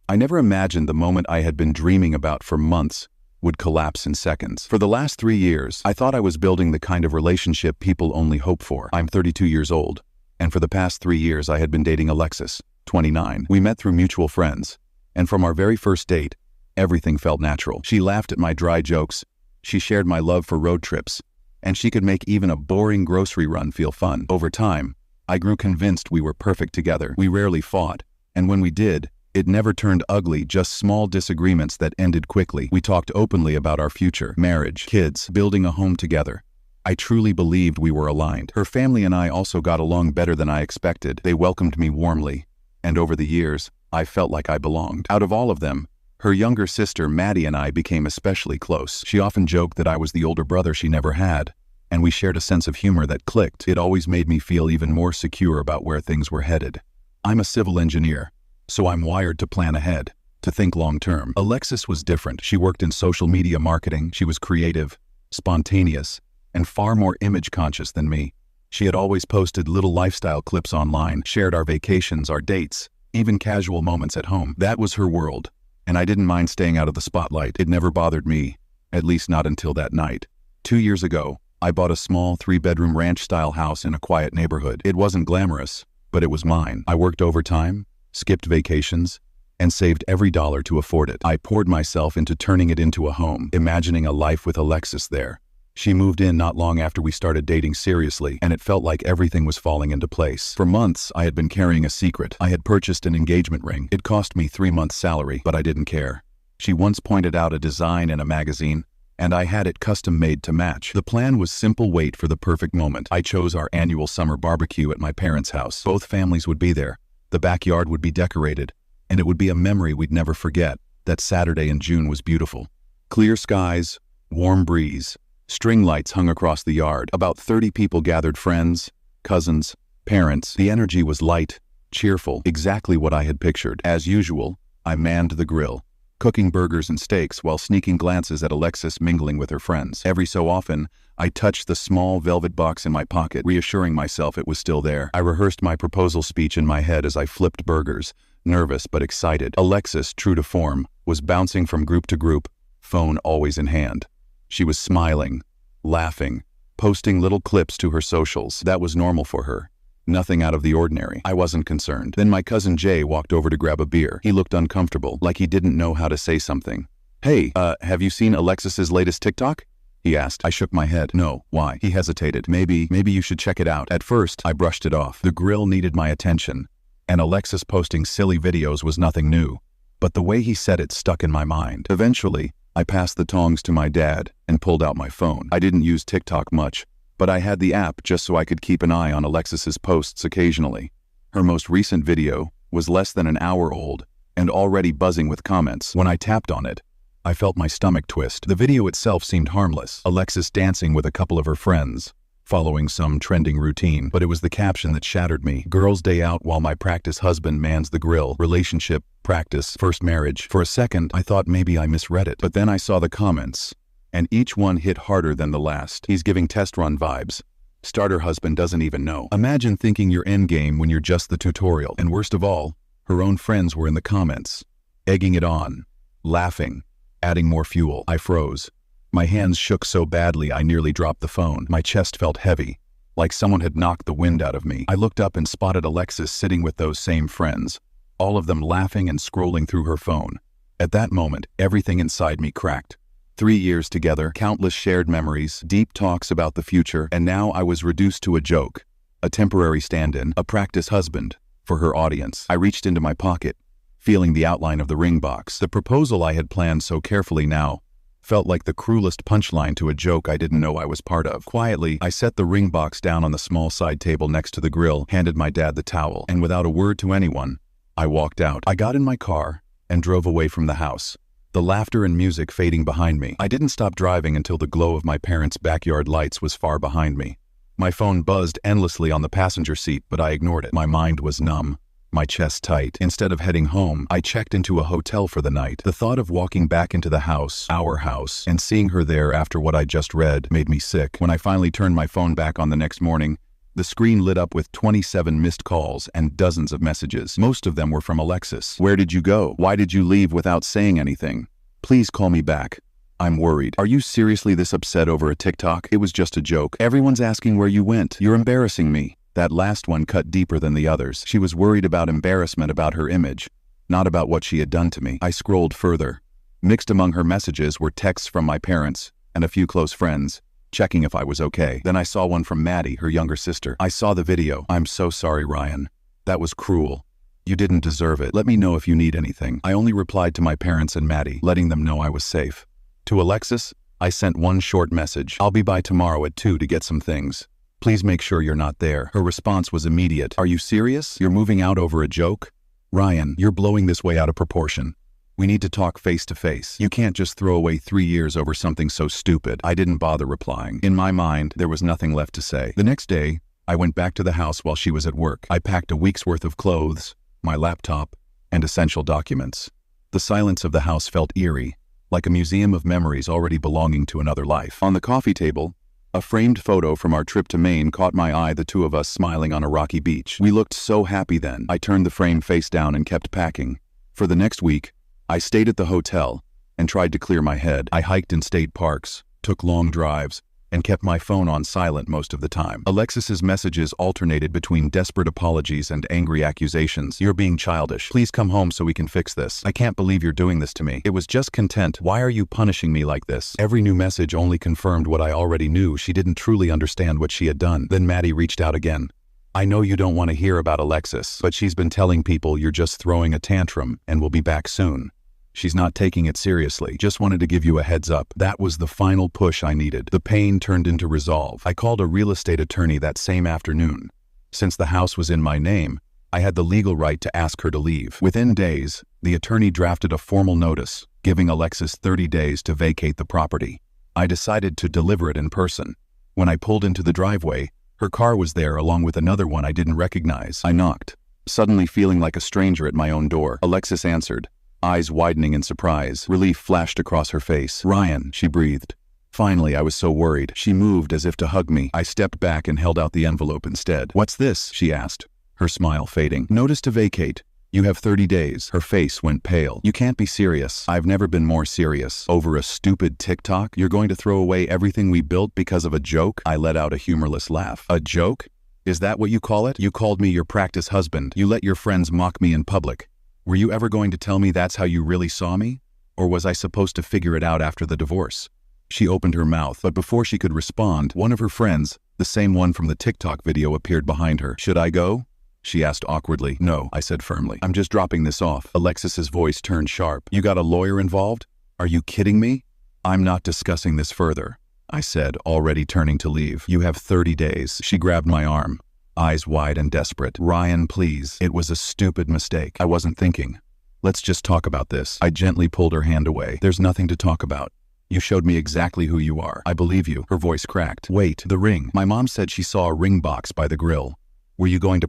I never imagined the moment I had been dreaming about for months would collapse in seconds. For the last 3 years, I thought I was building the kind of relationship people only hope for. I'm 32 years old, and for the past 3 years I had been dating Alexis, 29. We met through mutual friends, and from our very first date, everything felt natural. She laughed at my dry jokes, she shared my love for road trips, and she could make even a boring grocery run feel fun. Over time, I grew convinced we were perfect together. We rarely fought, and when we did, it never turned ugly, just small disagreements that ended quickly. We talked openly about our future, marriage, kids, building a home together. I truly believed we were aligned. Her family and I also got along better than I expected. They welcomed me warmly, and over the years, I felt like I belonged. Out of all of them, her younger sister Maddie and I became especially close. She often joked that I was the older brother she never had, and we shared a sense of humor that clicked. It always made me feel even more secure about where things were headed. I'm a civil engineer, so I'm wired to plan ahead, to think long-term. Alexis was different. She worked in social media marketing. She was creative, spontaneous, and far more image-conscious than me. She had always posted little lifestyle clips online, shared our vacations, our dates, even casual moments at home. That was her world, and I didn't mind staying out of the spotlight. It never bothered me, at least not until that night. 2 years ago, I bought a small 3-bedroom ranch-style house in a quiet neighborhood. It wasn't glamorous, but it was mine. I worked overtime, skipped vacations, and saved every dollar to afford it. I poured myself into turning it into a home, imagining a life with Alexis there. She moved in not long after we started dating seriously, and it felt like everything was falling into place. For months, I had been carrying a secret. I had purchased an engagement ring. It cost me 3 months' salary, but I didn't care. She once pointed out a design in a magazine, and I had it custom-made to match. The plan was simple: wait for the perfect moment. I chose our annual summer barbecue at my parents' house. Both families would be there. The backyard would be decorated, and it would be a memory we'd never forget. That Saturday in June was beautiful. Clear skies, warm breeze, string lights hung across the yard. About 30 people gathered: friends, cousins, parents. The energy was light, cheerful, exactly what I had pictured. As usual, I manned the grill, cooking burgers and steaks while sneaking glances at Alexis mingling with her friends. Every so often, I touched the small velvet box in my pocket, reassuring myself it was still there. I rehearsed my proposal speech in my head as I flipped burgers, nervous but excited. Alexis, true to form, was bouncing from group to group, phone always in hand. She was smiling, laughing, posting little clips to her socials. That was normal for her. Nothing out of the ordinary. I wasn't concerned. Then my cousin Jay walked over to grab a beer. He looked uncomfortable, like he didn't know how to say something. "Hey, have you seen Alexis's latest TikTok?" he asked. I shook my head. "No, why?" He hesitated. Maybe you should check it out." At first, I brushed it off. The grill needed my attention, and Alexis posting silly videos was nothing new. But the way he said it stuck in my mind. Eventually, I passed the tongs to my dad and pulled out my phone. I didn't use TikTok much, but I had the app just so I could keep an eye on Alexis's posts occasionally. Her most recent video was less than an hour old and already buzzing with comments. When I tapped on it, I felt my stomach twist. The video itself seemed harmless. Alexis dancing with a couple of her friends, following some trending routine. But it was the caption that shattered me. "Girls' day out while my practice husband mans the grill. Relationship, practice, first marriage." For a second, I thought maybe I misread it. But then I saw the comments, and each one hit harder than the last. "He's giving test run vibes. Starter husband doesn't even know." Imagine thinking you're endgame when you're just the tutorial. And worst of all, her own friends were in the comments, egging it on, laughing, adding more fuel. I froze. My hands shook so badly I nearly dropped the phone. My chest felt heavy, like someone had knocked the wind out of me. I looked up and spotted Alexis sitting with those same friends, all of them laughing and scrolling through her phone. At that moment, everything inside me cracked. 3 years together, countless shared memories, deep talks about the future, and now I was reduced to a joke, a temporary stand-in, a practice husband for her audience. I reached into my pocket, feeling the outline of the ring box. The proposal I had planned so carefully now felt like the cruelest punchline to a joke I didn't know I was part of. Quietly, I set the ring box down on the small side table next to the grill, handed my dad the towel, and without a word to anyone, I walked out. I got in my car and drove away from the house, the laughter and music fading behind me. I didn't stop driving until the glow of my parents' backyard lights was far behind me. My phone buzzed endlessly on the passenger seat, but I ignored it. My mind was numb, my chest tight. Instead of heading home, I checked into a hotel for the night. The thought of walking back into the house, our house, and seeing her there after what I just read made me sick. When I finally turned my phone back on the next morning, The screen lit up with 27 missed calls and dozens of messages. Most of them were from Alexis. Where did you go? Why did you leave without saying anything? Please call me back. I'm worried. Are you seriously this upset over a TikTok? It was just a joke. Everyone's asking where you went. You're embarrassing me. That last one cut deeper than the others. She was worried about embarrassment about her image, not about what she had done to me. I scrolled further. Mixed among her messages were texts from my parents and a few close friends, checking if I was okay. Then I saw one from Maddie, her younger sister. I saw the video. I'm so sorry, Ryan. That was cruel. You didn't deserve it. Let me know if you need anything. I only replied to my parents and Maddie, letting them know I was safe. To Alexis, I sent one short message. I'll be by tomorrow at 2 to get some things. Please make sure you're not there. Her response was immediate. Are you serious? You're moving out over a joke? Ryan, you're blowing this way out of proportion. We need to talk face to face. You can't just throw away 3 years over something so stupid. I didn't bother replying. In my mind, there was nothing left to say. The next day, I went back to the house while she was at work. I packed a week's worth of clothes, my laptop, and essential documents. The silence of the house felt eerie, like a museum of memories already belonging to another life. On the coffee table, a framed photo from our trip to Maine caught my eye, the two of us smiling on a rocky beach. We looked so happy then. I turned the frame face down and kept packing. For the next week, I stayed at the hotel and tried to clear my head. I hiked in state parks, took long drives, and kept my phone on silent most of the time. Alexis's messages alternated between desperate apologies and angry accusations. You're being childish. Please come home so we can fix this. I can't believe you're doing this to me. It was just content. Why are you punishing me like this? Every new message only confirmed what I already knew. She didn't truly understand what she had done. Then Maddie reached out again. I know you don't want to hear about Alexis, but she's been telling people you're just throwing a tantrum and will be back soon. She's not taking it seriously. Just wanted to give you a heads up. That was the final push I needed. The pain turned into resolve. I called a real estate attorney that same afternoon. Since the house was in my name, I had the legal right to ask her to leave. Within days, the attorney drafted a formal notice, giving Alexis 30 days to vacate the property. I decided to deliver it in person. When I pulled into the driveway, her car was there along with another one I didn't recognize. I knocked, suddenly feeling like a stranger at my own door. Alexis answered, eyes widening in surprise. Relief flashed across her face. Ryan, she breathed. Finally, I was so worried. She moved as if to hug me. I stepped back and held out the envelope instead. What's this? She asked, her smile fading. Notice to vacate. You have 30 days. Her face went pale. You can't be serious. I've never been more serious. Over a stupid TikTok? You're going to throw away everything we built because of a joke? I let out a humorless laugh. A joke? Is that what you call it? You called me your practice husband. You let your friends mock me in public. Were you ever going to tell me that's how you really saw me? Or was I supposed to figure it out after the divorce? She opened her mouth, but before she could respond, one of her friends, the same one from the TikTok video, appeared behind her. Should I go? She asked awkwardly. No, I said firmly. I'm just dropping this off. Alexis's voice turned sharp. You got a lawyer involved? Are you kidding me? I'm not discussing this further, I said, already turning to leave. You have 30 days. She grabbed my arm, eyes wide and desperate. Ryan, please. It was a stupid mistake. I wasn't thinking. Let's just talk about this. I gently pulled her hand away. There's nothing to talk about. You showed me exactly who you are. I believe you. Her voice cracked. Wait, the ring. My mom said she saw a ring box by the grill. Were you going to